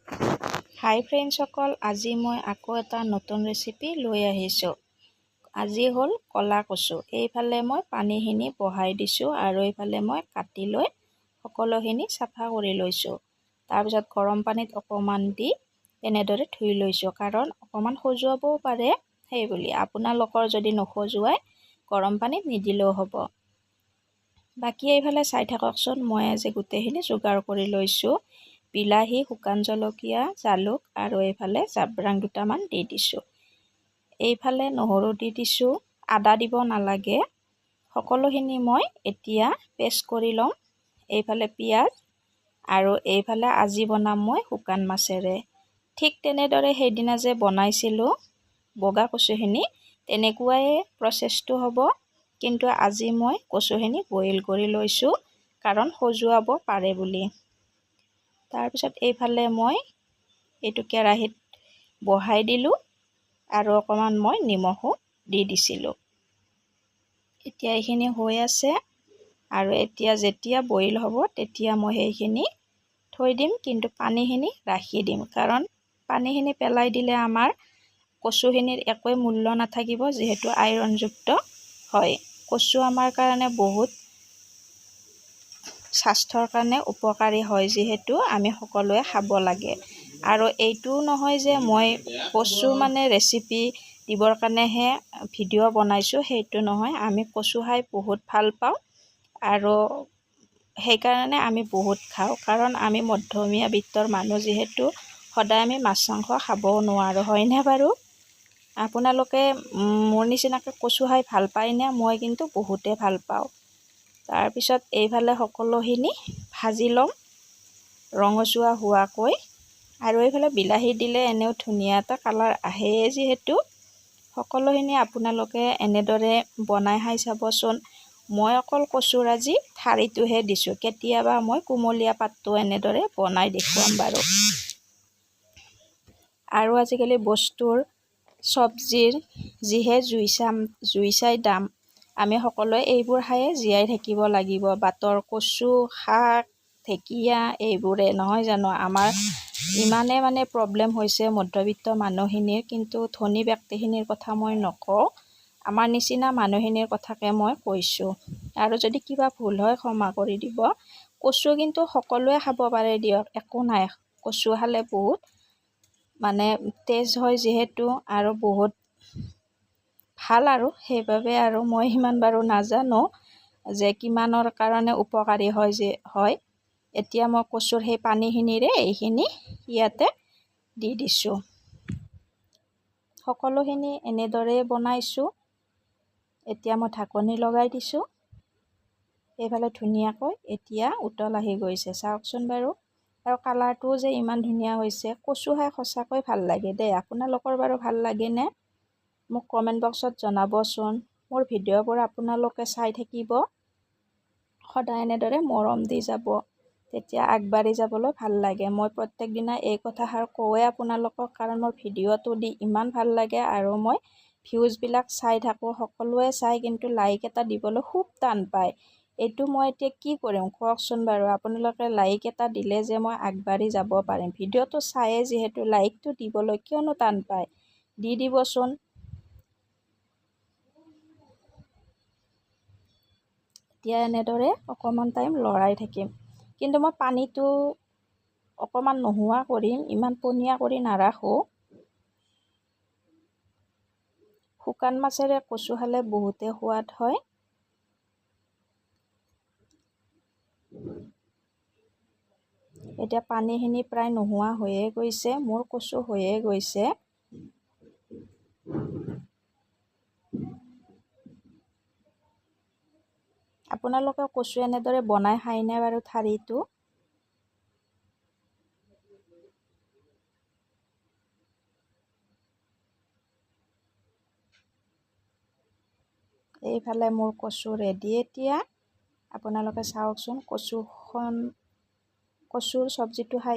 হাই ফ্ৰেণ্ডসকল, আজি মই আকৌ এটা নতুন ৰেচিপি লৈ আহিছোঁ। আজি হ'ল ক'লা কচু। এইফালে মই পানীখিনি বহাই দিছোঁ আৰু এইফালে মই কাটি লৈ সকলোখিনি চাফা কৰি লৈছোঁ। তাৰপিছত গৰম পানীত অকণমান দি এনেদৰে ধুই লৈছোঁ, কাৰণ অকণমান খজুৱাবও পাৰে, সেইবুলি। আপোনালোকৰ যদি নখজুৱাই গৰম পানীত নিদিলেও হ'ব। বাকী এইফালে চাই থাককচোন, মই আজি গোটেইখিনি যোগাৰ কৰি লৈছোঁ। বিলাহী, শুকান জলকীয়া, জালুক আৰু এইফালে জাব্ৰাং দুটামান দি দিছোঁ। এইফালে নহৰু দি দিছোঁ, আদা দিব নালাগে। সকলোখিনি মই এতিয়া পেষ্ট কৰি ল'ম। এইফালে পিঁয়াজ আৰু এইফালে আজি বনাম মই শুকান মাছেৰে। ঠিক তেনেদৰে সেইদিনা যে বনাইছিলোঁ বগা কচুখিনি, তেনেকুৱাই প্ৰচেছটো হ'ব, কিন্তু আজি মই কচুখিনি বইল কৰি লৈছোঁ, কাৰণ খজুৱাব পাৰে বুলি। তাৰপিছত এইফালে মই এইটো কেৰাহীত বহাই দিলোঁ আৰু অকণমান মই নিমখো দি দিছিলোঁ। এতিয়া এইখিনি হৈ আছে আৰু এতিয়া যেতিয়া বইল হ'ব তেতিয়া মই সেইখিনি থৈ দিম, কিন্তু পানীখিনি ৰাখি দিম, কাৰণ পানীখিনি পেলাই দিলে আমাৰ কচুখিনিৰ একোৱেই মূল্য নাথাকিব, যিহেতু আইৰণযুক্ত হয়। কচু আমাৰ কাৰণে বহুত স্বাস্থ্যৰ কাৰণে উপকাৰী হয়, যিহেতু আমি সকলোৱে খাব লাগে। আৰু এইটোও নহয় যে মই কচু ৰেচিপি দিবৰ কাৰণেহে ভিডিঅ' বনাইছোঁ, সেইটো নহয়। আমি কচু খাই বহুত ভাল পাওঁ আৰু সেইকাৰণে আমি বহুত খাওঁ, কাৰণ আমি মধ্যমীয়া বিত্তৰ মানুহ, যিহেতু সদায় আমি মাছ মাংস খাবও নোৱাৰোঁ, হয়নে বাৰু? আপোনালোকে মোৰ নিচিনাকৈ কচু খাই ভাল পায়নে? মই কিন্তু বহুতে ভাল পাওঁ। তাৰপিছত এইফালে সকলোখিনি ভাজি ল'ম ৰঙচুৱা হোৱাকৈ। আৰু এইফালে বিলাহী দিলে এনেও ধুনীয়া এটা কালাৰ আহে, যিহেতু সকলোখিনি আপোনালোকে এনেদৰে বনাই খাই চাবচোন। মই অকল কচুৰ আজি ঠাৰিটোহে দিছোঁ, কেতিয়াবা মই কুমলীয়া পাতটো এনেদৰে বনাই দেখুৱাম বাৰু। আৰু আজিকালি বস্তুৰ চব্জিৰ যিহে জুই চাই দাম, আমি সকলোৱে এইবোৰ খায়ে জীয়াই থাকিব লাগিব। বাটৰ কচু, শাক, ঢেকীয়া এইবোৰে, নহয় জানো? আমাৰ ইমানে প্ৰব্লেম হৈছে মধ্যবিত্ত মানুহখিনিৰ, কিন্তু ধনী ব্যক্তিখিনিৰ কথা মই নকওঁ, আমাৰ নিচিনা মানুহখিনিৰ কথাকে মই কৈছোঁ। আৰু যদি কিবা ভুল হয় ক্ষমা কৰি দিব। কচু কিন্তু সকলোৱে খাব পাৰে দিয়ক, একো নাই। কচু খালে বহুত তেজ হয় যিহেতু, আৰু বহুত ভাল, আৰু সেইবাবে আৰু মই সিমান বাৰু নাজানো যে কিমানৰ কাৰণে উপকাৰী হয়। এতিয়া মই কচুৰ সেই পানীখিনিৰে এইখিনি ইয়াতে দি দিছোঁ। সকলোখিনি এনেদৰেই বনাইছোঁ। এতিয়া মই ঢাকনি লগাই দিছোঁ। এইফালে ধুনীয়াকৈ এতিয়া উতল আহি গৈছে, চাওকচোন বাৰু। আৰু কালাৰটোও যে ইমান ধুনীয়া হৈছে। কচু খাই সঁচাকৈ ভাল লাগে দেই। আপোনালোকৰ বাৰু ভাল লাগেনে? মোক কমেণ্ট বক্সত জনাবচোন। মোৰ ভিডিঅ'বোৰ আপোনালোকে চাই থাকিব, সদায় এনেদৰে মৰম দি যাব, তেতিয়া আগবাঢ়ি যাবলৈ ভাল লাগে। মই প্ৰত্যেক দিনাই এই কথাষাৰ কওঁৱেই আপোনালোকক, কাৰণ মোৰ ভিডিঅ'টো দি ইমান ভাল লাগে আৰু মই ভিউজবিলাক চাই থাকোঁ, সকলোৱে চাই, কিন্তু লাইক এটা দিবলৈ খুব টান পায়। এইটো মই এতিয়া কি কৰিম কওকচোন বাৰু? আপোনালোকে লাইক এটা দিলে যে মই আগবাঢ়ি যাব পাৰিম। ভিডিঅ'টো চায়ে যিহেতু লাইকটো দিবলৈ কিয়নো টান পায়, দি দিবচোন। এতিয়া এনেদৰে অকণমান টাইম লৰাই থাকিম, কিন্তু মই পানীটো অকণমান নোহোৱা কৰিম, ইমান পনীয়া কৰি নাৰাখোঁ। শুকান মাছেৰে কচু খালে বহুতে সোৱাদ হয়। এতিয়া পানীখিনি প্ৰায় নোহোৱা হৈয়ে গৈছে, মোৰ কচু হৈয়ে গৈছে। আপোনালোকে কচু এনেদৰে বনাই খায়নে বাৰু ঠাৰিটো? এইফালে মোৰ কচু ৰেডি এতিয়া। আপোনালোকে চাওকচোন, কচুৰ চব্জিটো খাই